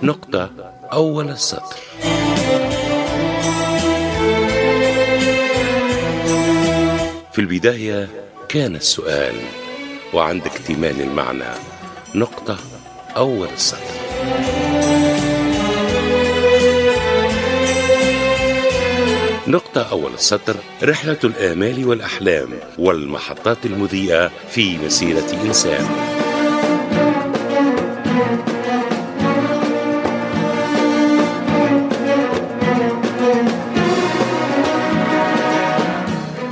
نقطة أول السطر. في البداية كان السؤال، وعند اكتمال المعنى نقطة أول السطر. نقطة أول السطر، رحلة الآمال والأحلام والمحطات المضيئة في مسيرة إنسان.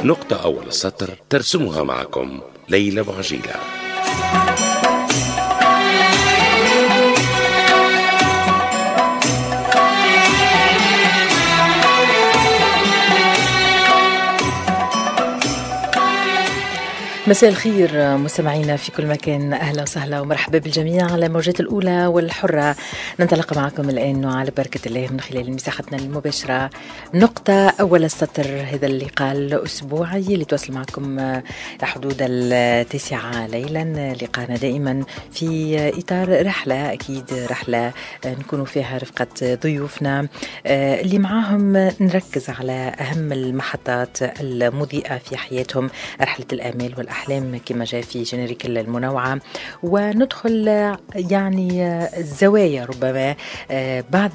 نقطة أول السطر ترسمها معكم ليلى بعجيلة. مساء الخير مستمعينا في كل مكان، أهلا وسهلا ومرحبا بالجميع على موجات الأولى والحرة. ننطلق معكم الآن على بركة الله من خلال مساحتنا المباشرة نقطة أول السطر، هذا اللقاء الأسبوعي اللي تواصل معكم حدود 9 ليلا. لقاءنا دائما في إطار رحلة، أكيد رحلة نكون فيها رفقة ضيوفنا اللي معاهم نركز على أهم المحطات المضيئة في حياتهم، رحلة الآمال والأحلام كما جاء في جينيريك المنوعة، وندخل يعني الزوايا، ربما بعض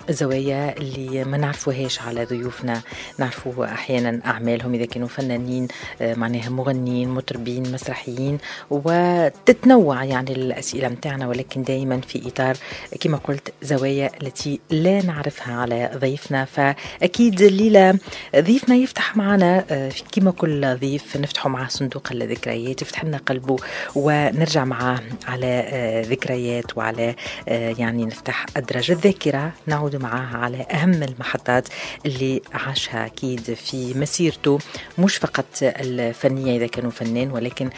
الزوايا اللي ما نعرفوهاش على ضيوفنا. نعرفوا أحيانا أعمالهم إذا كانوا فنانين، معناها مغنيين، مطربين، مسرحيين، وتتنوع يعني الأسئلة متاعنا، ولكن دائما في إطار كما قلت زوايا التي لا نعرفها على ضيفنا. فأكيد الليلة ضيفنا يفتح معنا كما كل ضيف نفتحه معه صندوق الذكريات، يفتح لنا قلبه ونرجع معه على ذكريات، وعلى يعني نفتح أدراج الذاكرة، نعود معه على أهم المحطات اللي عاشها أكيد في مسيرته، مش فقط الفنية إذا كانوا فنان، ولكن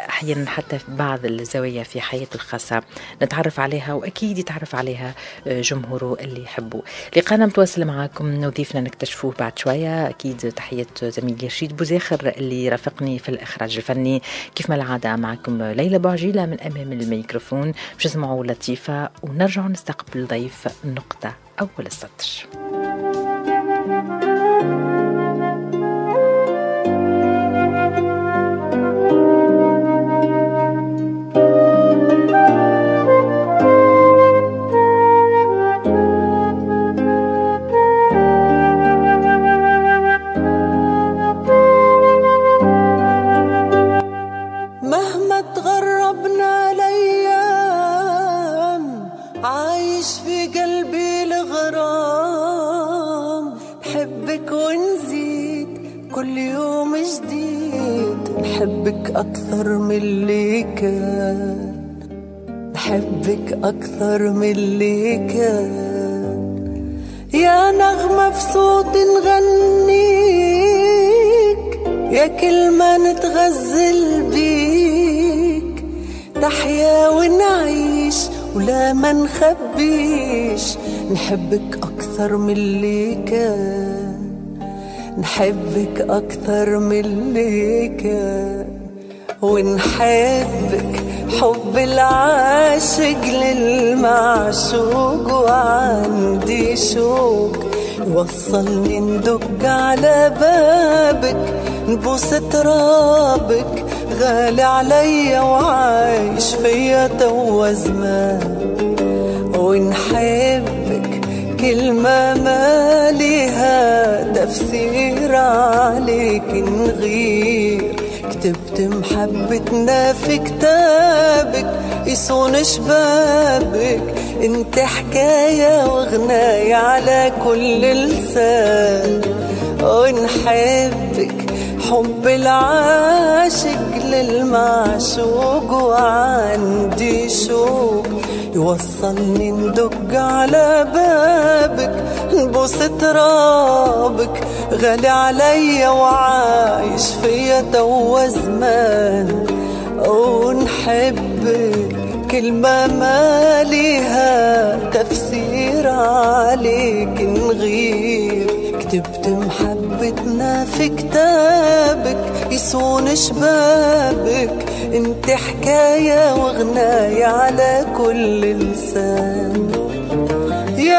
أحيانا حتى في بعض الزوايا في حياته الخاصة نتعرف عليها، وأكيد يتعرف عليها جمهوره اللي يحبه. لقانا متواصل معكم وضيفنا نكتشفوه بعد شوية. أكيد تحية زميلي رشيد بوزاخر اللي رافقني في الإخراج الفني، كيف ما العادة معكم ليلى بعجيلة من أمام الميكروفون. باش نسمعوا لطيفة ونرجع نستقبل ضيف نقطة أول السطر. نحبك أكثر من اللي كان، نحبك أكثر من اللي كان، يا نغمة في صوت نغنيك، يا كلمة نتغزل بيك، تحيا ونعيش ولا ما نخبيش، نحبك أكثر من اللي كان، نحبك أكثر من اللي كان، ونحبك حب العاشق للمعشوق، وعندي شوق وصلني ندق على بابك، نبوس ترابك غالي عليا وعايش فيا توا زمان، ونحبك كلمة ما لها تفسير عليك نغير، كتبت محبتنا في كتابك يصون شبابك، انت حكاية وغناية على كل لسان، ونحبك حب العاشق للمعشوق، وعندي شوق يوصلني ندق على بابك، نبوس ترابك غالي عليا وعايش فيا توا زمان، ونحبك كلمة ما لها تفسير عليك نغير، كتبت محبتنا في كتابك يصون شبابك، انت حكاية وغناية على كل لسان.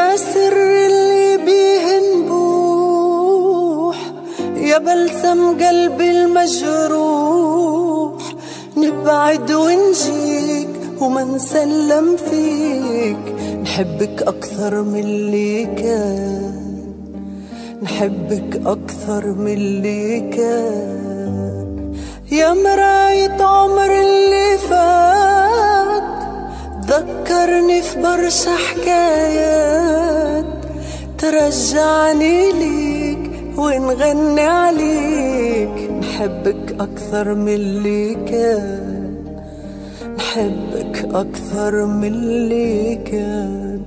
يا سر اللي بيه نبوح، يا بلسم قلبي المجروح. نبعد ونجيك وما نسلم فيك، نحبك أكثر من اللي كان، نحبك أكثر من اللي كان. يا مراية عمر اللي فات، ذكرني في برشا حكايات، ترجعني ليك ونغني عليك. نحبك أكثر من اللي كان، نحبك أكثر من اللي كان،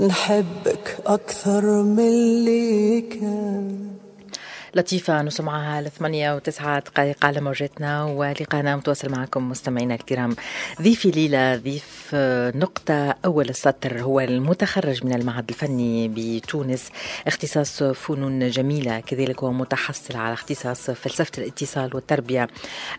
نحبك أكثر من اللي كان. لطيفة نسمعها ل 8 و9 دقائق على موجتنا، ولقانا متواصل معكم مستمعينا الكرام. ضيفي ليلى ضيف نقطة أول السطر هو المتخرج من المعهد الفني بتونس، اختصاص فنون جميلة، كذلك هو متحصل على اختصاص فلسفة الاتصال والتربية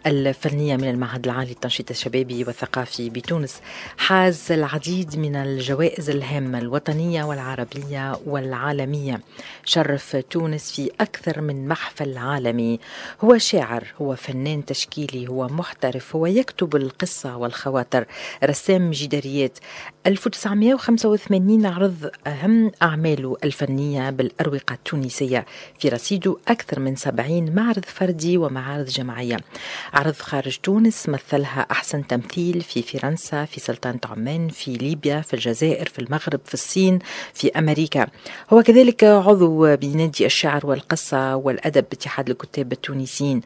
الفنية من المعهد العالي للتنشيط الشبابي والثقافي بتونس. حاز العديد من الجوائز الهامة الوطنية والعربية والعالمية، شرف تونس في أكثر من محفل عالمي. هو شاعر، هو فنان تشكيلي، هو محترف، هو يكتب القصة والخواطر، رسام جداريات. 1985 عرض أهم أعماله الفنية بالأروقة التونسية، في رصيده أكثر من 70 معرض فردي ومعارض جماعية. عرض خارج تونس مثلها أحسن تمثيل في فرنسا، في سلطنة عمان، في ليبيا، في الجزائر، في المغرب، في الصين، في أمريكا. هو كذلك عضو بنادي الشعر والقصة والأدب باتحاد الكتاب التونسيين.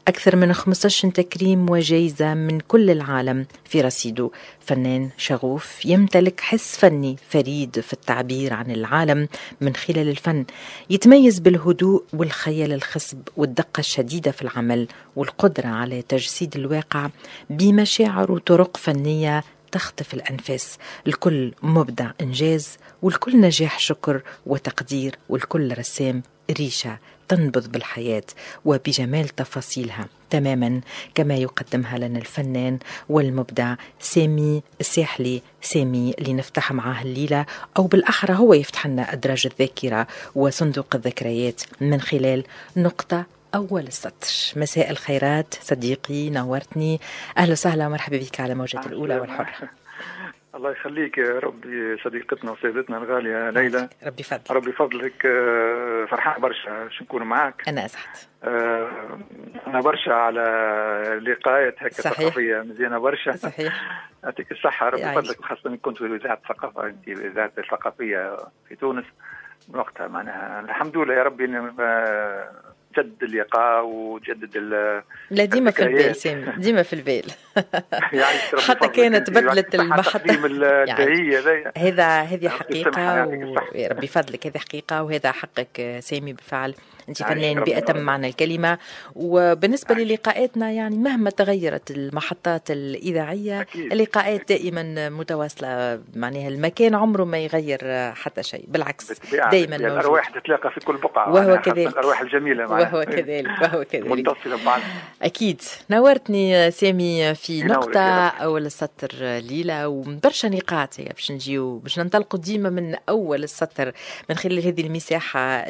أكثر من 15 تكريم وجائزة من كل العالم في رصيده. فنان شغوف يمتلك حس فني فريد في التعبير عن العالم من خلال الفن، يتميز بالهدوء والخيال الخصب والدقة الشديدة في العمل والقدرة على تجسيد الواقع بمشاعر وطرق فنية تخطف الأنفاس. الكل مبدع إنجاز، والكل نجاح شكر وتقدير، والكل رسام ريشة تنبض بالحياة وبجمال تفاصيلها تماما كما يقدمها لنا الفنان والمبدع سامي الساحلي. سامي اللي نفتح معاه الليلة، أو بالأحرى هو يفتح لنا أدراج الذاكرة وصندوق الذكريات من خلال نقطة أول السطر. مساء الخيرات صديقي، نورتني، أهلا وسهلا ومرحبا بك على موجة الأولى والحرة. الله يخليك يا ربي صديقتنا وسيدتنا الغالية ليلى. ربي فضل. ربي فضلك. فرحان برشا شو نكون معك. أنا أسعد. أنا برشا على لقاءات هيك ثقافية مزيانة برشا. صحيح. يعطيك الصحة ربي فضلك، وخاصة كنت في إذاعة الثقافة، أنت إذاعة الثقافية في تونس وقتها. معناها الحمد لله يا ربي جدد اللقاء وجدد لا ديما في البال سامي، ديما في البال. حتى كانت بدلت المحطة يعني هذه حقيقة، وربي فضلك هذه حقيقة وهذا حقك سامي بالفعل. أنت فنان بأتم معنى الكلمة. وبالنسبة للقاءاتنا يعني مهما تغيرت المحطات الإذاعية أكيد. اللقاءات دائما متواصلة، معناها المكان عمره ما يغير حتى شيء، بالعكس دائما موجود. الأرواح تتلاقى في كل بقعة، وهو كذلك الأرواح الجميلة وهو كذلك متصلة ببعض. أكيد. نورتني سامي في نقطة أول السطر ليلة، وبرشا نقاط باش نجيو باش ننطلقوا ديما من أول السطر من خلال هذه المساحة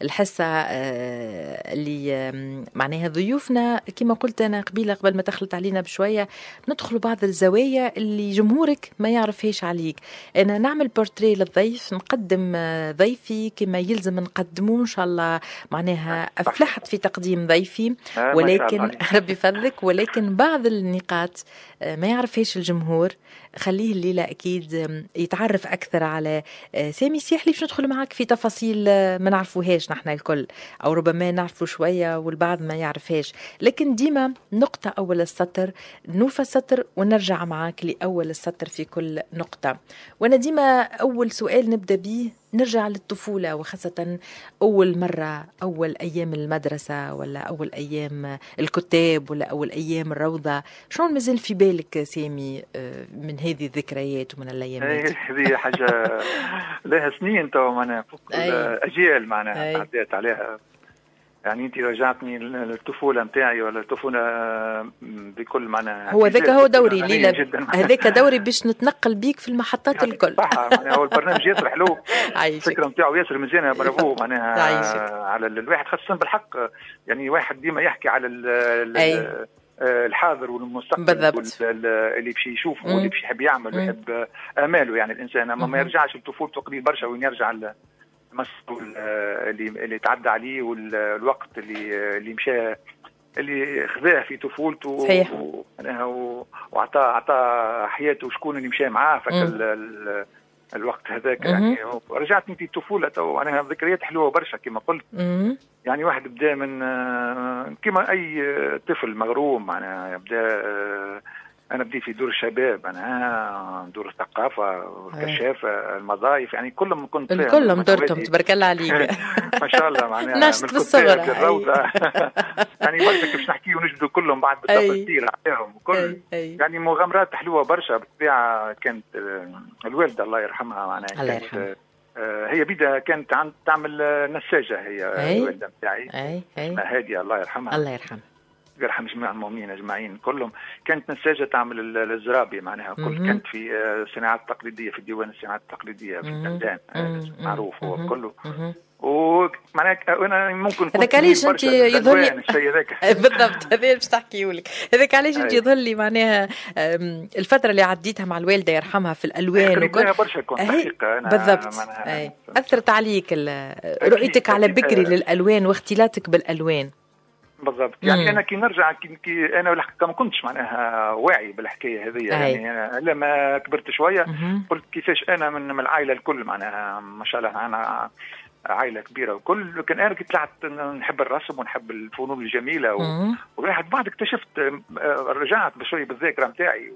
الحصة اللي معناها ضيوفنا كما قلت أنا قبل ما دخلت علينا بشوية ندخلوا بعض الزوايا اللي جمهورك ما يعرفهاش عليك. أنا نعمل بورتري للضيف، نقدم ضيفي كما يلزم نقدمه إن شاء الله. معناها أفلحت في تقديم ضيفي، ولكن ربي فضلك، ولكن بعض النقاط ما يعرفهاش الجمهور. خليه الليلة أكيد يتعرف أكثر على سامي الساحلي. باش ندخل معك في تفاصيل ما نعرفوهاش نحن الكل، أو ربما نعرفوا شوية والبعض ما يعرفهاش، لكن ديما نقطة أول السطر نوفى السطر ونرجع معك لأول السطر في كل نقطة. وأنا ديما أول سؤال نبدأ به نرجع للطفولة، وخاصة أول مرة، أول أيام المدرسة، ولا أول أيام الكتاب، ولا أول أيام الروضة. شلون مازال في بالك سامي من هذه الذكريات ومن الأيامات؟ هذه حاجة لها سنين تو، معناها أجيال معناها عديت عليها. يعني انت رجعتني للطفوله نتاعي ولا الطفوله بكل معنى. هو ذاك هو دوري ليلى، هذاك دوري باش نتنقل بيك في المحطات يعني الكل. صح، معناها هو البرنامج ياسر حلو، الفكره نتاعو ياسر مزيانه، برافو معناها على الواحد خاصه بالحق. يعني واحد ديما يحكي على الحاضر والمستقبل بالضبط، اللي باش يشوفه واللي باش يحب يعمل ويحب اماله يعني الانسان، اما ما يرجعش لطفولته قليل برشا وين يرجع اللي تعدى عليه والوقت اللي مشى اللي خذاه في طفولته. صحيح. وعطى حياته شكون اللي مشى معاه في الوقت هذاك. يعني رجعتني في الطفوله تو انا ذكريات حلوه برشا كما قلت. يعني واحد بدا من كما اي طفل مغروم، معناها يبدا. أنا بديت في دور الشباب، أنا دور الثقافة والكشافة المظايف، يعني كلهم كنت فيها، كلهم درتهم تبارك الله عليك. ما شاء الله، معناها نشط في الصغر يعني برشا كيفاش نحكي ونجبدوا كلهم بعد بالتفاصيل عليهم وكل. يعني مغامرات حلوة برشا بالطبيعة. كانت الوالدة الله يرحمها، معناها الله يرحمها، هي بدا كانت تعمل نساجة، هي الوالدة نتاعي اسمها هادية الله يرحمها. الله يرحمها، يرحم جميع المؤمنين اجمعين كلهم. كانت نساجه تعمل الزرابي، معناها كل كانت في الصناعات التقليديه، في ديوان الصناعات التقليديه في الدندان معروف هو كله. ومعناها انا ممكن هذاك علاش انت يظهر لي بالضبط هذا باش تحكيه لك. هذاك علاش انت يظهر لي معناها الفتره اللي عديتها مع الوالده يرحمها في الالوان وكل برشا كنت حقيقه انا بالضبط. اثرت عليك رؤيتك على بكري للالوان واختلاطك بالالوان. بالضبط. يعني انا كي نرجع كي انا الحقيقه ما كنتش معناها واعي بالحكايه هذه. يعني أنا لما كبرت شويه قلت كيفاش انا من العائله الكل، معناها ما شاء الله انا عائله كبيره وكل. لكن انا كنت طلعت نحب الرسم ونحب الفنون الجميله وواحد بعد اكتشفت، رجعت بشويه بالذاكره نتاعي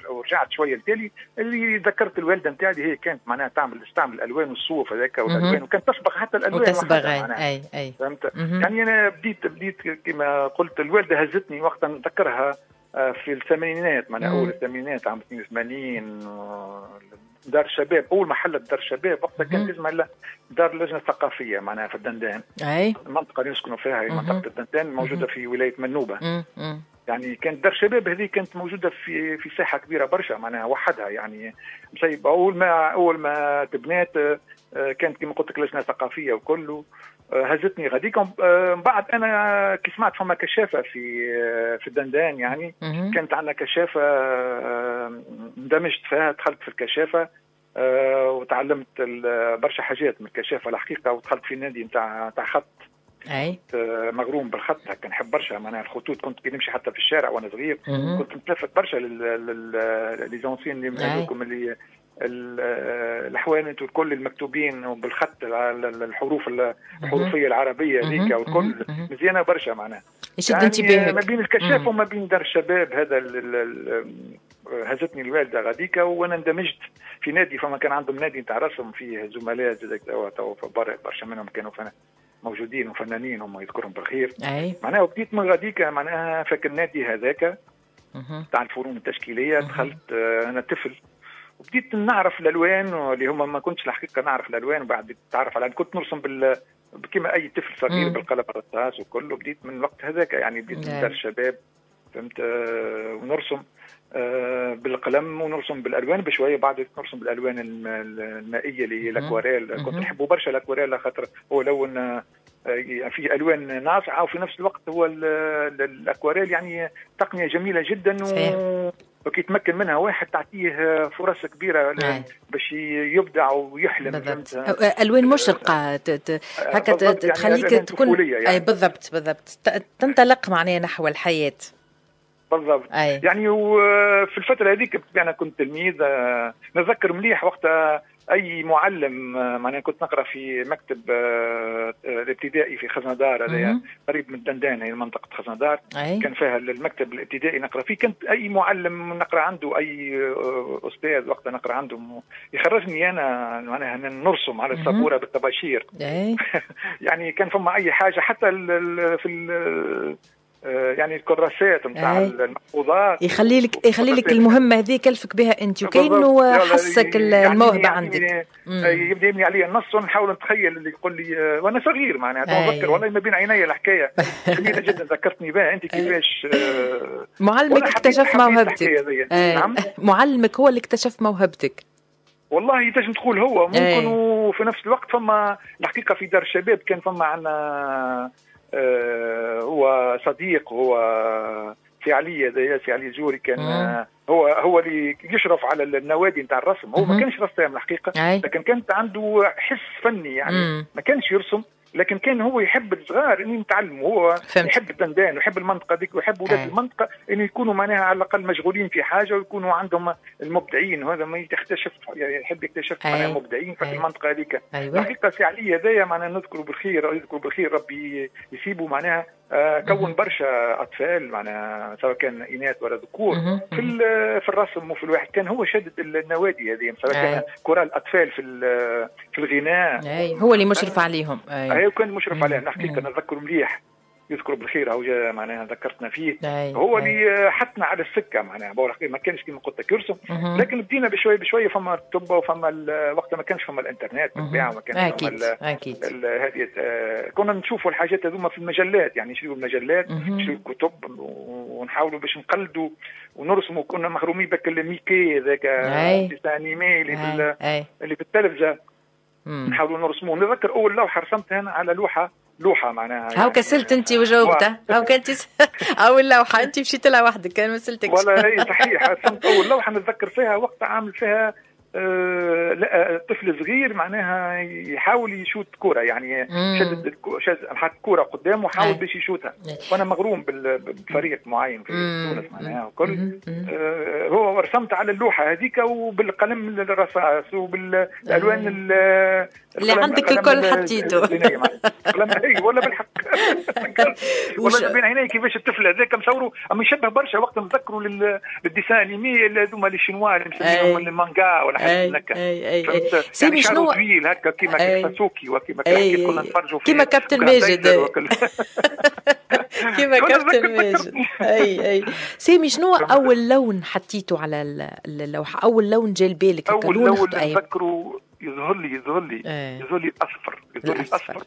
ورجعت شويه لتالي اللي ذكرت الوالده نتاعي هي كانت معناها تستعمل الالوان والصوف هذاك والالوان، وكانت تسبق حتى الالوان وتسبق. اي فهمت. يعني انا بديت كما قلت الوالده هزتني وقتا نذكرها في الثمانينات، معناها اول الثمانينات عام 82 دار الشباب، اول محل دار الشباب وقتها كان اسمها دار اللجنه الثقافيه، معناها في الدندان. المنطقه اللي نسكنوا فيها هي منطقه الدندان موجوده في ولايه منوبه. يعني كانت دار الشباب هذه كانت موجوده في ساحه كبيره برشا، معناها وحدها. يعني مسيب اول ما تبنات كانت كما قلت لك لجنه ثقافيه وكله. هزتني غاديك. بعد انا كي سمعت فما كشافه في الدندان، يعني كانت عندنا كشافه اندمجت فيها، دخلت في الكشافه وتعلمت برشا حاجات من الكشافه الحقيقه. ودخلت في نادي نتاع خط، مغروم بالخط، كان نحب برشا معناها الخطوط. كنت كي نمشي حتى في الشارع وانا صغير كنت متلفت برشا لي زونسين اللي هذوكم اللي الحوانت والكل المكتوبين وبالخط الحروف الحروفيه العربيه ذيك والكل مزيانه برشا معناها. يعني ما بين الكشاف وما بين دار الشباب هذا هزتني الوالده غاديك. وانا اندمجت في نادي، فما كان عندهم نادي نتاع رسم فيه زملاء تو برشا منهم كانوا موجودين وفنانين هم يذكرهم بالخير. معناها بديت من غاديك، معناها فاكر النادي هذاك تاع الفنون التشكيليه. دخلت انا طفل وبديت نعرف الالوان اللي هما ما كنتش الحقيقه نعرف الالوان. وبعد تعرف على كنت نرسم كما اي طفل صغير بالقلم الرصاص وكله. بديت من الوقت هذاك، يعني بديت من دار الشباب فهمت، ونرسم بالقلم ونرسم بالالوان بشويه. بعد نرسم بالالوان المائيه اللي هي الاكواريل. كنت نحبه برشا الاكواريل، خاطر هو لون في الوان ناصعه وفي نفس الوقت هو الاكواريل يعني تقنيه جميله جدا. وكي يتمكن منها واحد تعطيه فرص كبيره باش يبدع ويحلم. الوان مشرقه هكا تخليك يعني تكون يعني. اي بالضبط تنطلق معناها نحو الحياه. بالضبط. يعني وفي الفتره هذيك انا كنت تلميذ. نذكر مليح وقتها اي معلم، معناها كنت نقرا في مكتب الابتدائي في خزندار، هذا قريب من الدندان، هي منطقه خزندار. كان فيها المكتب الابتدائي نقرا فيه. كنت اي معلم نقرا عنده، اي استاذ وقتها نقرا عنده، يخرجني انا معناها نرسم على السبوره بالطباشير. يعني كان فما اي حاجه حتى في يعني الكراسات نتاع المحفوظات، يخلي لك المهمه هذه يكلفك بها انت، وكانه حسك الموهبه عندك. يبدا يبني علي النص، ونحاول نتخيل اللي يقول لي وانا صغير معناها اتذكر والله ما بين عيني الحكايه جميله جدا ذكرتني بها انت كيفاش. معلمك اكتشف موهبتك. نعم، معلمك هو اللي اكتشف موهبتك. والله تنجم تقول هو ممكن. وفي نفس الوقت فما الحقيقه في دار الشباب كان فما عندنا هو صديق، هو سي علي الجوري، كان هو اللي يشرف على النوادي نتاع الرسم. هو ما كانش رسام الحقيقه، لكن كانت عنده حس فني يعني. ما كانش يرسم، لكن كان هو يحب الصغار انه يتعلموا. هو يحب التندان ويحب المنطقه ذيك ويحب اولاد المنطقه انه يكونوا معناها على الاقل مشغولين في حاجه ويكونوا عندهم المبدعين. وهذا ما يكتشف يعني يحب يكتشف معناها مبدعين في المنطقه هذيك. الحقيقه سي علي هذايا معناها نذكره بالخير ربي يسيبه معناها. كون برشا اطفال معناها سواء كان اناث ولا ذكور في الرسم وفي الواحد. كان هو شدد النوادي هذه سواء كان كورال الاطفال في الغناء. هو اللي مشرف عليهم. وكان مشرف عليها. الحقيقه نتذكر مليح، يذكر بالخير. هو جا معناها ذكرتنا فيه. هو اللي حطنا على السكه معناها. ما كانش كما قلت لك يرسم، لكن بدينا بشويه فما الطب وفما وقتها ما كانش فما الانترنت بالطبيعه. ما كانش اكيد هذه كنا نشوفوا الحاجات هذوما في المجلات، يعني نشريوا المجلات نشريوا الكتب ونحاولوا باش نقلدوا ونرسموا. كنا مغرومين بك الميكي ذاك الانيمي اللي في التلفزه، نحاولوا نرسموه. نذكر اول لوحه رسمتها انا على لوحه معناها. هاو كسلت انت وجاوبتها. هاو كنت اول لوحه انت مشيت لها وحدك، كان ما سلتكش. ولا هي صحيح. رسمت اول لوحه نتذكر فيها وقت عامل فيها طفل صغير معناها يحاول يشوت كرة، يعني حط كرة قدامه وحاول باش يشوتها. وانا مغروم بالفريق معين في تونس معناها وكل. هو رسمت على اللوحة هذيك وبالقلم الرصاص وبالالوان اللي عندك الكل حطيته. ولا بالحق ولا بين عيني كيفاش الطفل هذاك مصوره اما يشبه برشا. وقت نذكروا للديسان انيمي هذوما الشينوا اللي مسميهم المانجا ولا حاجه هكا. سيبي شنو طويل هكا كيما ساسوكي وكيما كنا نتفرجوا فيه كيما كابتن ماجد. كيما كابتن ماجد. اي سيمي شنو اول لون حطيته على اللوحه؟ اول لون جا لبالك؟ اول لون نذكره يظهر لي الاصفر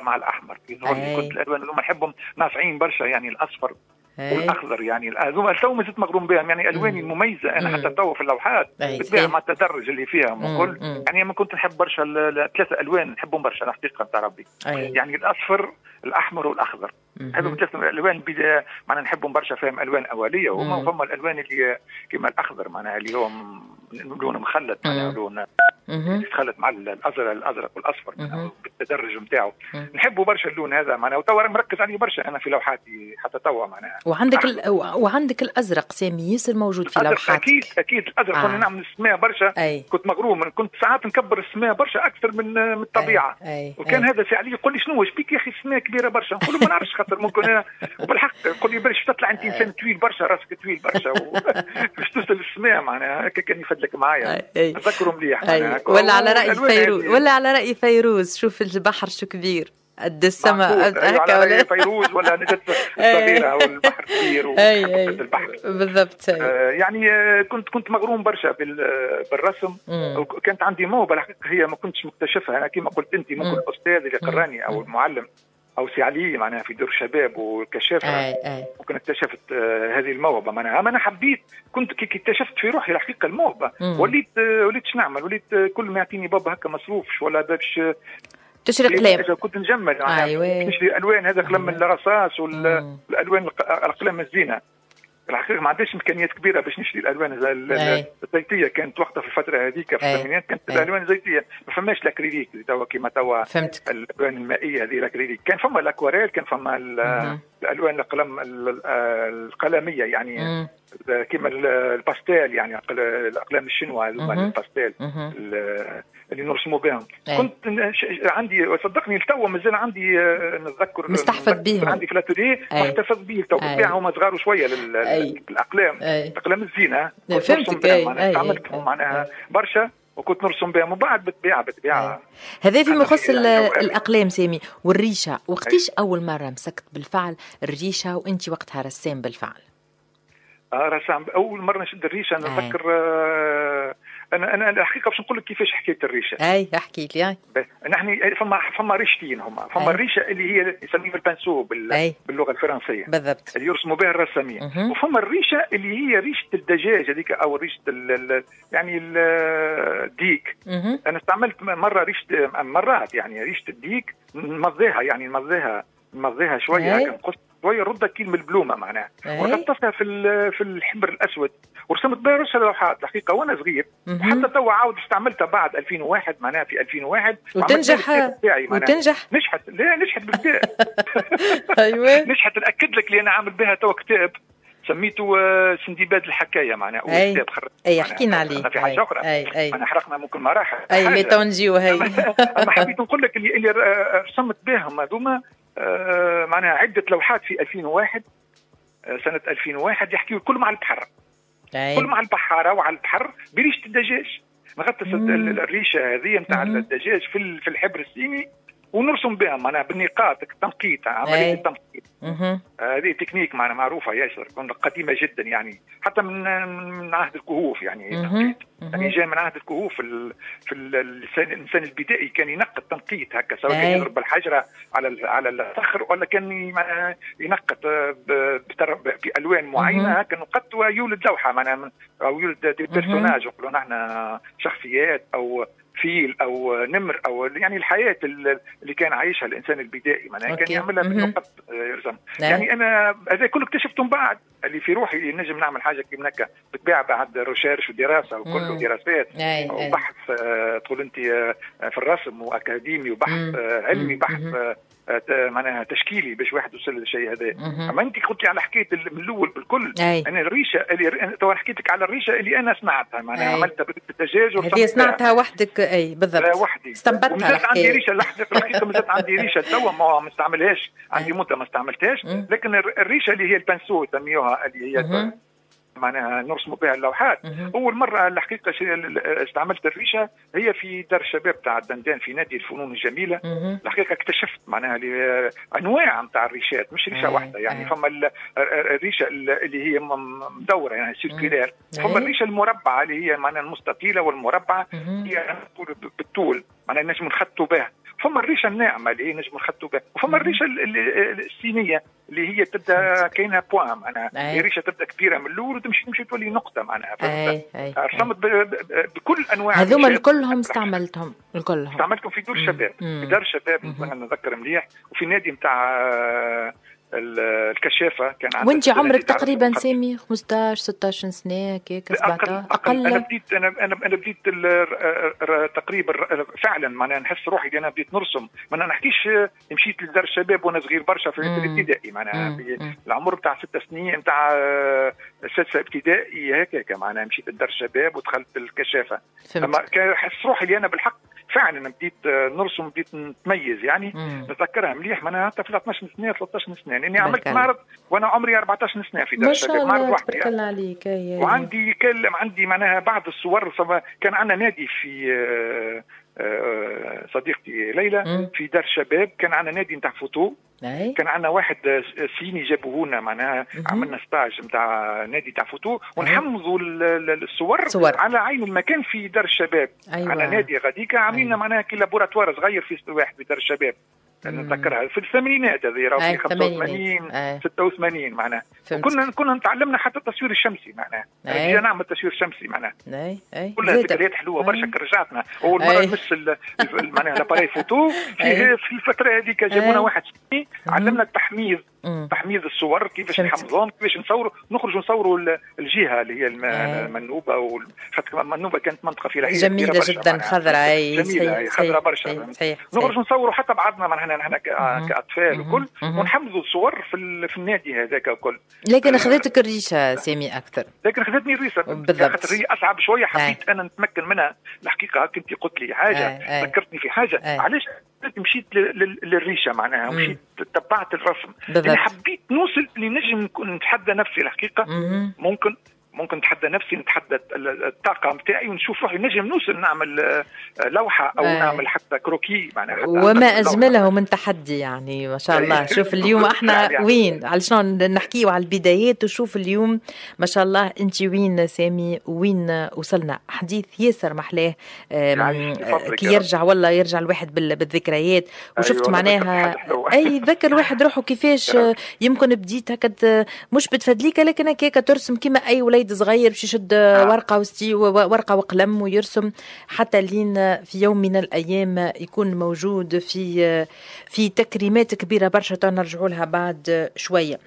مع الاحمر. يظهر لي كنت الالوان اللي نحبهم نافعين برشا، يعني الاصفر والاخضر. يعني هذوما تو ما زلت مغروم بهم، يعني الواني المميزه انا حتى تو في اللوحات بالطبيعه مع التدرج اللي فيها وكل. يعني ما كنت نحب برشا ثلاثه الوان نحبهم برشا الحقيقه نتاع ربي. يعني الاصفر الاحمر والاخضر نحبهم ثلاثه الالوان معناها نحبهم برشا. فهم الوان اوليه وما فما الالوان اللي كما الاخضر معناها اللي هو لون مخلط معناها لون يتخلط مع الازرق والاصفر بالتدرج نتاعو. نحبوا برشا اللون هذا معناها، وتوا مركز عليه برشا انا في لوحاتي حتى توا معناها. وعندك الازرق سامي ياسر موجود في لوحاتك. اكيد الازرق كنا نعمل السماء برشا. كنت مغروم، كنت ساعات نكبر السماء برشا اكثر من الطبيعه. وكان هذا سي علي يقول لي شنو واش بيك يا اخي السماء كبيره برشا؟ نقول له ما نعرفش خاطر ممكن أنا وبالحق يقول لي باش تطلع انت انسان طويل برشا، راسك طويل برشا باش توصل للسماء معناها هكا كان يفدلك معايا. اتذكره مليح. ولا على رأي فيروز شوف البحر شو كبير قد السماء هكا. ولا فيروز ولا نجد صغيرة والبحر كبير وحبة البحر بالضبط. يعني كنت مغروم برشا بالرسم. وكانت عندي موهبة الحقيقة هي ما كنتش مكتشفها. أنا كما قلت أنت ممكن الأستاذ اللي قراني أو المعلم أو سي علي معناها في دور الشباب والكشافة ممكن اكتشفت هذه الموهبة معناها. أما أنا حبيت كنت كي اكتشفت في روحي الحقيقة الموهبة وليت شنعمل. وليت كل ما يعطيني بابا هكا مصروفش ولا باش تشري قلم كنت نجمل نشري الألوان هذا قلم الرصاص والألوان القلم الزينة. الحقيقة ما عنديش إمكانيات كبيرة باش نشتري الألوان الزيتية. كانت وقتها في الفترة هذيك في الثمانينات كانت الألوان الزيتية ما فماش الأكريليك توا كيما توا. فهمتك. الألوان المائية هذه الأكريليك كان فما الأكواريل، كان فما الألوان القلمية يعني كيما الباستيل يعني الأقلام الشنوا الباستيل اللي نرسموا بهم. كنت عندي صدقني التو مازال عندي نتذكر مستحفظ بيهم عندي في الاتوليه محتفظ به تو بتاعهم صغار شويه للاقلام اقلام الزينه. فهمتك. استعملتهم معناها برشا وكنت نرسم بها، ومن بعد بتبيعها. هذا فيما يخص الأقلام سامي. والريشة، وقتيش أول مرة مسكت بالفعل الريشة وأنت وقتها رسام بالفعل؟ رسام أول مرة نشد الريشة أنا أتذكر. أنا الحقيقة باش نقول لك كيفاش حكيت الريشة. احكي لي. نحن فما ريشتين هما. فما الريشة اللي هي يسميها البانسو باللغة الفرنسية بالضبط، اللي يرسموا بها الرسامين. وفما الريشة اللي هي ريشة الدجاج هذيك، أو ريشة يعني الديك. أنا استعملت مرة مرات يعني ريشة الديك، نمضيها شوية، كنقص شويه ردة كيل من البلومه معناها، وغطستها في الحبر الاسود ورسمت بها رسل لوحات الحقيقه وانا صغير. وحتى توا عاود استعملتها بعد 2001 معناها في 2001 وتنجح. نجحت بالكتاب. ايوه نجحت. ناكد لك اللي انا عامل بها توا كتاب سميته سندباد الحكايه معناها، او كتاب خرجت. حكينا عليه في حاجه اخرى. انا حرقنا ممكن مراحل. اللي تو نجيو اما حبيت نقول لك اللي رسمت بهم هذوما معناها عدة لوحات في 2001 سنة 2001 يحكيوا كلهم على البحر. كلهم على البحارة وعلى البحر بريشة الدجاج. نغطس الريشة هذه نتاع الدجاج في الحبر الصيني ونرسم بها معناها بالنقاط التنقيط، عملية التنقيط. هذه تكنيك معناها معروفة ياسر، قديمة جدا يعني، حتى من عهد الكهوف يعني. يعني جاي من عهد الكهوف في الإنسان البدائي كان ينقط تنقيط هكا، سواء كان يضرب الحجرة على الصخر ولا كان ينقط بألوان معينة هكا نقط ويولد لوحة معناها، أو يولد بيرسوناج يقولون احنا شخصيات أو فيل او نمر او يعني الحياه اللي كان عايشها الانسان البدائي معناها كان يعملها بالنقط يرسم. يعني انا هذا كله اكتشفته من بعد اللي في روحي نجم نعمل حاجه كيما هكا بتباع بعد ريشيرش ودراسه وكله دراسات وبحث. تقول انت في الرسم واكاديمي وبحث علمي، بحث معناها تشكيلي باش واحد يوصل للشيء هذا. اما انت قلت لي على حكايه من الاول بالكل. انا الريشه اللي تو حكيت لك على الريشه اللي انا صنعتها معناها عملتها بالدجاج هذه صنعتها وحدك. بالضبط وحدي استنبطها. عندي ريشه الحقيقه مازالت عندي ريشه توا ما استعملهاش، عندي مده ما استعملتهاش. لكن الريشه اللي هي البانسو يسميوها اللي هي معناها نرسموا بها اللوحات. اول مره الحقيقه استعملت الريشه هي في دار الشباب تاع الدندان في نادي الفنون الجميله. الحقيقه اكتشفت معناها انواع نتاع الريشات، مش ريشه واحده يعني. فما الريشه اللي هي مدوره يعني سيركولير، فما الريشه المربعه اللي هي معناها المستطيله والمربعه هي بالطول معناها نجم نخطوا بها. فما الريشه الناعمه اللي هي نجم نخطوا بها، وفما الريشه الصينيه اللي هي تبدا كاينها بوام معناها الريشه تبدا كبيره من الاول وتمشي تولي نقطه معناها. رسمت بكل انواع هذوما كلهم استعملتهم في دور الشباب. في دار الشباب انا نتذكر مليح، وفي نادي نتاع الكشافه كان عندنا. وانت عمرك تقريبا سامي 15 16 سنه هكاك 17 اقل. انا بديت تقريبا فعلا معناها نحس روحي انا بديت نرسم. ما انا نحكيش مشيت لدار الشباب وانا صغير برشا في الابتدائي معناها العمر بتاع 6 سنين نتاع 6 ابتدائي هكاك معناها مشيت لدار الشباب ودخلت الكشافه. لما كان حس روحي اللي انا بالحق فعلا بديت نرسم، بديت نتميز يعني. نتذكرها مليح معناها حتى في 12 سنه 13 سنه لاني عملت معرض وانا عمري 14 سنه في دار الشباب، معرض واحد تبارك عليك. وعندي معناها بعض الصور. كان عندنا نادي في صديقتي ليلى في دار الشباب، كان عندنا نادي نتاع فوتو. كان عندنا واحد صيني جابوه لنا معناها عملنا ستاج نتاع نادي تاع فوتو ونحمضوا الصور على عين المكان في دار الشباب. على نادي غاديكا عاملين معناها كي لابوراتوار صغير في واحد في دار الشباب. نتذكرها في الثمانينات هذه راهو في 85 86 معناها. كنا تعلمنا حتى التصوير الشمسي معناها. جينا نعمل تصوير شمسي معناها. كلها ذكريات حلوه برشا. رجعتنا اول مره نمس معناها لاباري فوتو في الفتره هذيك. جابونا واحد سني علمنا التحميض، تحميض الصور كيفاش نحمضون، كيفاش نخرجوا نصوروا الجهه اللي هي المنوبه. خاطر المنوبه كانت منطقه فيها جميله جدا خضراء. جميله خضراء برشا. نخرجوا نصوروا حتى بعضنا نحن كأطفال وكل ونحمضوا الصور في النادي هذاك وكل. لكن خذتك الريشه سامي اكثر. لكن خذتني الريشه خاطر هي اصعب شويه. حبيت انا نتمكن منها الحقيقه. كنت قلت لي حاجه ذكرتني في حاجه. علاش مشيت للريشه معناها ومشيت تبعت الرسم. انا حبيت نوصل لنجم نتحدى نفسي الحقيقه. ممكن نتحدى نفسي، نتحدى الطاقه نتاعي، ونشوف روحي نجم نوصل نعمل لوحه او نعمل حتى كروكي معناها. وما اجمله من تحدي يعني ما شاء الله. شوف اليوم احنا وين علشان نحكيو على البدايات، وشوف اليوم ما شاء الله انت وين سامي، وين وصلنا. حديث ياسر محلاه كي يرجع والله يرجع الواحد بالذكريات. وشفت معناها اي ذكر الواحد روحه كيفاش يمكن بديت هكا مش بتفدليك، لكن هكاك ترسم كيما اي وليد صغير باش يشد ورقه وقلم ويرسم، حتى لين في يوم من الايام يكون موجود في تكريمات كبيره برشا نرجعوا لها بعد شويه.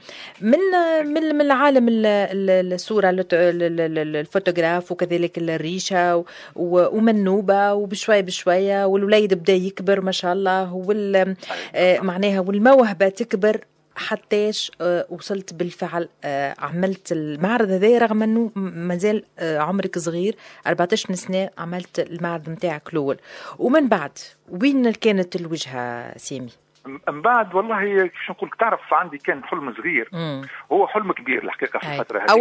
من العالم الصوره الفوتوغراف وكذلك الريشه ومنوبه، وبشويه بشويه والوليد بدا يكبر ما شاء الله، معناها والموهبه تكبر حتىش وصلت بالفعل عملت المعرض هذا، رغم انه مازال عمرك صغير 14 سنه عملت المعرض نتاعك الاول. ومن بعد وين كانت الوجهه سامي؟ من بعد والله كيفاش نقول لك، تعرف عندي كان حلم صغير، هو حلم كبير الحقيقه في الفتره هذه.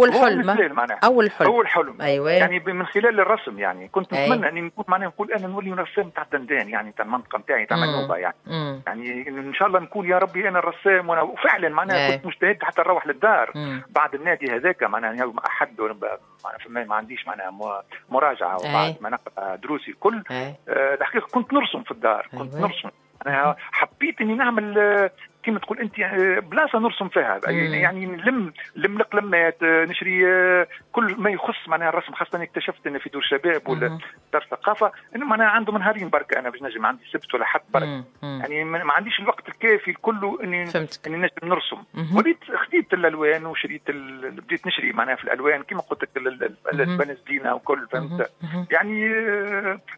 اول حلم أيوة. يعني من خلال الرسم، يعني كنت نتمنى اني نكون معناها نقول انا نولي رسام تاع دندان، يعني تاع المنطقه نتاعي تاع منوبه، يعني ان شاء الله نكون يا ربي انا الرسام. وفعلا معناها كنت مجتهد حتى نروح للدار بعد النادي هذاك، معناها يوم احد ما عنديش معناها مراجعه، وبعد ما نقرا دروسي الكل الحقيقه كنت نرسم في الدار. كنت نرسم، أنا حبيت إني نعمل كما تقول أنت بلاصة نرسم فيها، يعني نلم القلمات، نشري كل ما يخص معناها الرسم، خاصة اكتشفت أن في دور شباب ولا دار ثقافة إنه معناها عندهم نهارين بركة، أنا باش نجم عندي سبت ولا حد بركة، يعني ما عنديش الوقت الكافي كله إني نجم نرسم. وليت خديت الألوان وشريت بديت نشري معناها في الألوان كما قلت لك البنزدينة وكل، فهمت يعني.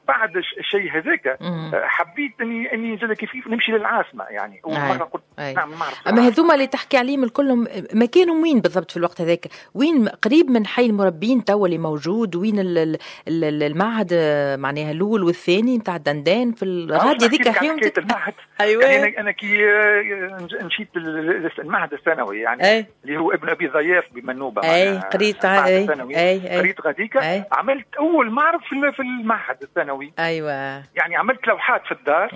بعد الشيء هذاك حبيت إني زاد كيف نمشي للعاصمة، يعني مرة قلت نعم. أما هذوما اللي تحكي عليهم الكلهم مكانهم وين بالضبط في الوقت هذاك؟ وين قريب من حي المربين تو اللي موجود؟ وين المعهد معناها الأول والثاني نتاع دندان في الغادي ذيك اليوم؟ المعهد أيوة. يعني أنا كي مشيت المعهد الثانوي، يعني اللي هو ابن أبي ضياف بمنوبة، قريت قريت غاديك، عملت أول معرض في المعهد الثانوي. أيوة. يعني عملت لوحات في الدار.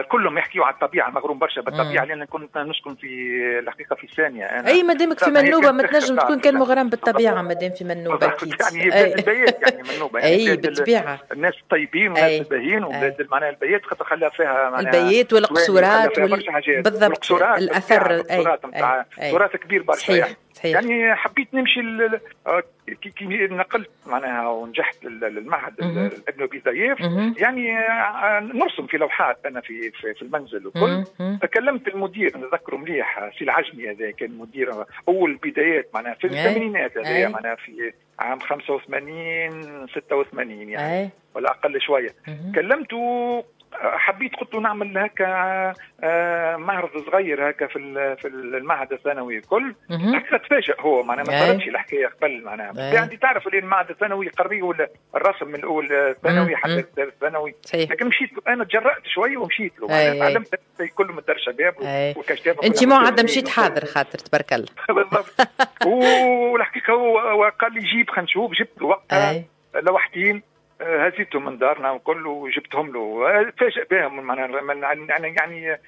كلهم يحكيوا على الطبيعه، مغروم برشا بالطبيعه، لان كنت نسكن في الحقيقه في ثانيه. انا اي مادامك في منوبه ما تنجم تكون كان مغرم بالطبيعه مادام في منوبه اكيد. يعني بلاد البيات، يعني منوبه اي بالطبيعه الناس الطيبين والناس الباهين، وبلاد معناها البيات خاطر خليها فيها معناها البيات والقصورات بالضبط الاثر، القصورات نتاع تراث كبير برشا يعني. يعني حبيت نمشي كي نقلت معناها ونجحت المعهد ابن أبي ضياف، يعني نرسم في لوحات أنا في المنزل وكل. كلمت المدير نذكره مليح، سي العجمي، هذا كان مدير أول بدايات معناها في الثمانينات، هذا معناها في عام 85 86 يعني ولا أقل شوية. كلمته، حبيت قلت له نعمل هكا معرض صغير هكا في المعهد الثانوي الكل. حتى تفاجئ هو معناها ما طلبش الحكايه قبل معناها، يعني تعرف اللي المعهد الثانوي يقريوا الرسم من الاول الثانوي حتى الثانوي. لكن مشيت انا تجرأت شويه ومشيت له، تعلمت كله من دار شباب وكشتاب. انت معد مشيت حاضر خاطر تبارك الله. بالضبط. والحقيقه هو قال لي جيب خلينا نشوف، جبت وقتها لوحتين هزيتهم من دارنا وكله وجبتهم له. تفاجئ بهم يعني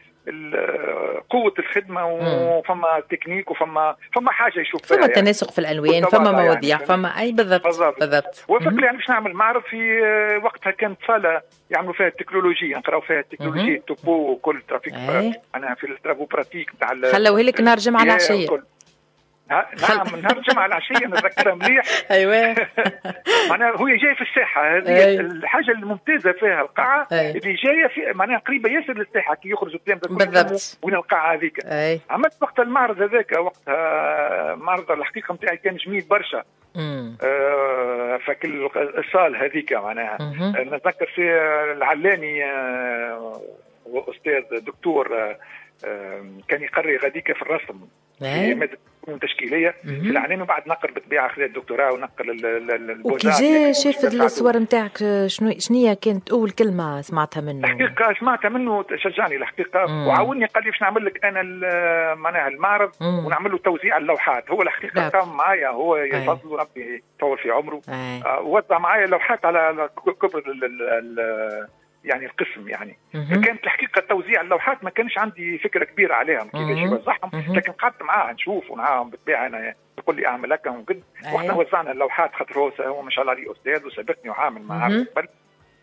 قوة الخدمة، وفما تكنيك، وفما حاجة يشوف فيها، فما تناسق في الألوان، فما مواضيع، يعني فما أي بالضبط. وفكر يعني باش نعمل معرض في وقتها كانت صالة يعملوا فيها التكنولوجيا، نقراو فيها التكنولوجيا التوبو وكل ترافيك. أنا في الترافو براتيك نتاع خلوه لك نهار جمعة العشية. نعم نهار الجمعة العشية نتذكرها مليح. أيوة. معناها هو جاي في الساحة هذه الحاجة الممتازة فيها القاعة اللي جاية في معناها قريبة ياسر للساحة كي يخرجوا الكلام بالضبط. وين القاعة هذيك. عملت وقت المعرض هذاك، وقتها معرض الحقيقة نتاعي كان جميل برشا. فكل الصال هذيك معناها نتذكر في العلاني وأستاذ دكتور كان يقري غاديك في الرسم تكون تشكيليه في العنان، وبعد نقل بالطبيعه خلال الدكتوراه ونقل وكي جا شاف الصور نتاعك شنو كانت اول كلمه سمعتها منه؟ الحقيقه سمعتها منه شجعني الحقيقه وعاوني، قال لي باش نعمل لك انا معناها المعرض ونعمل له توزيع اللوحات. هو الحقيقه قام معايا، هو يفضل ربي يطول في عمره، وزع معايا اللوحات على كبر يعني القسم يعني. فكانت الحقيقه توزيع اللوحات ما كانش عندي فكره كبيره عليهم كيفاش يوزعهم، لكن قعدت معاه نشوف ونعاهم بالطبيعه. انا يقول لي اعمل هكا وكذا، واحنا وزعنا اللوحات خاطر هو ما شاء الله عليه استاذ وسبقني وعامل معاه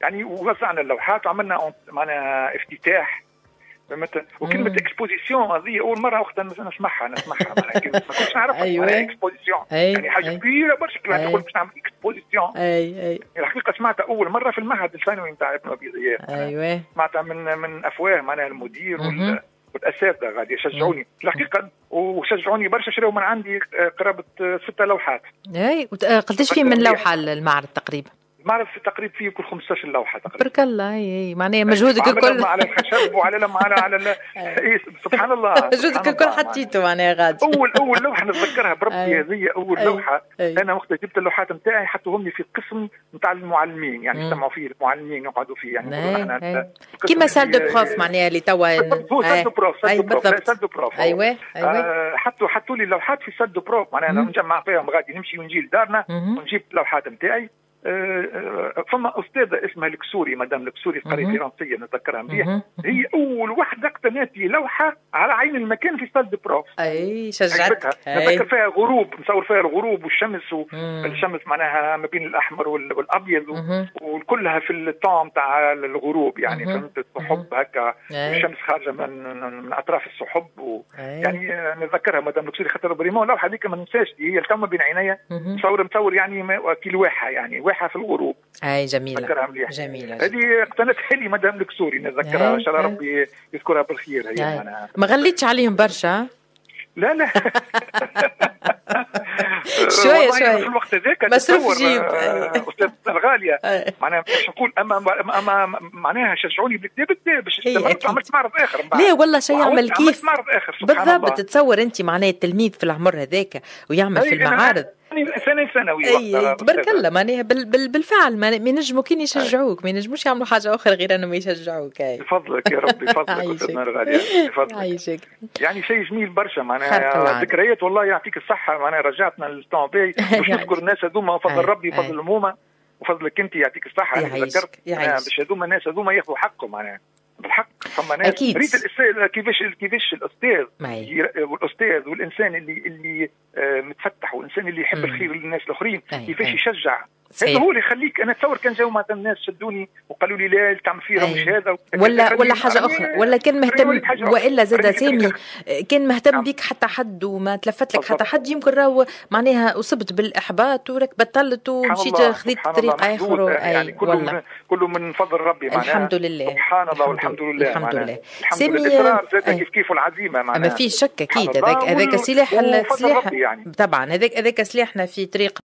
يعني، ووزعنا اللوحات وعملنا معنا افتتاح. وكلمة اكسبوزيسيون هذه أول مرة وقت نسمعها ما كنتش نعرفها. أيوة. اكسبوزيسيون يعني حاجة كبيرة برشا، تقول باش نعمل اكسبوزيسيون. الحقيقة سمعتها أول مرة في المعهد الثانوي نتاع ابن أبي ضياء. أيوة. سمعتها من أفواه معناها المدير والأساتذة غادي يشجعوني الحقيقة، وشجعوني برشا. شراو من عندي قرابة 6 لوحات. قلتش في من لوحة المعرض تقريبا؟ المعرض في تقريبا فيه كل 15 لوحه تقريبا. بارك الله. اي معناها مجهودك الكل على الخشب وعلى على سبحان الله مجهودك الكل حطيته معناها غادي. اول لوحه نتذكرها بربي هذه اول لوحه. انا وقت جبت اللوحات نتاعي حطوهم لي في القسم نتاع المعلمين، يعني يجتمعوا فيه المعلمين يقعدوا فيه يعني كيما سال دو بروف معناها اللي توا سال دو بروف. ايوه حطوا لي اللوحات في سال دو بروف معناها انا نجمع فيهم غادي نمشي ونجي لدارنا ونجيب اللوحات نتاعي. فما أستاذة اسمها الكسوري، مدام الكسوري في قرية فرنسية نتذكرها مليح، هي أول واحدة اقتنت لي لوحة على عين المكان في سال دي بروف. أي شجعتها. نتذكر فيها غروب، نصور فيها الغروب والشمس والشمس معناها ما بين الأحمر والأبيض وكلها في الطعم تاع الغروب يعني. فهمت السحب هكا والشمس خارجة من أطراف السحب يعني نتذكرها مدام الكسوري خاطر بريمون اللوحة هذيك ما ننساش، هي التم بين عينيا مصور يعني في الواحة يعني واحة في الغروب. اي جميلة جميلة. هذه اقتنتها لي مدام الكسوري نتذكرها، ان شاء الله ربي يذكرها بالخير. هي ما غليتش عليهم برشا؟ لا شوية في الوقت هذاك مصروف جيب استاذ الغالية معناها باش نقول اما معناها شجعوني بالكتاب باش عملت معرض اخر. لا والله شيء يعمل كيف معرض اخر بالضبط. تصور انت معناها التلميذ في العمر هذاك ويعمل في المعارض ثانوي تبارك الله معناها بالفعل ما ينجموا كين يشجعوك، ما ينجموش يعملوا حاجه اخرى غير انهم يشجعوك. بفضلك يا ربي بفضلك استاذنا الغالي بفضلك يعني شيء جميل برشا معناها ذكريات والله يعطيك الصحه معناها رجعتنا للطون باي باش نذكر الناس هذوما وفضل ربي وفضل الامومه وفضلك انت يعطيك الصحه. انا تذكرت باش هذوما الناس هذوما ياخذوا حقهم معناها بالحق. فما ناس ريت كيفاش الاستاذ والانسان اللي متفتح والانسان اللي يحب الخير للناس الاخرين كيفاش يشجع. هذا هو اللي يخليك. انا اتصور كان جاوا مثلا الناس شدوني وقالوا لي لا تعمل فيها مش هذا ولا حاجه اخرى ولا كان مهتم والا زاد سامي كان مهتم بك حتى حد وما تلفت لك حتى حد يمكن راهو معناها اصبت بالاحباط ورك بطلت ومشيت خذيت طريق اخر. يعني كله من فضل ربي معناها الحمد لله سبحان الله والحمد لله الحمد لله. سامي الاصرار زاد كيف والعزيمه معناها ما فيش شك اكيد. هذاك سلاح يعني. طبعا هذاك سلاحنا في طريق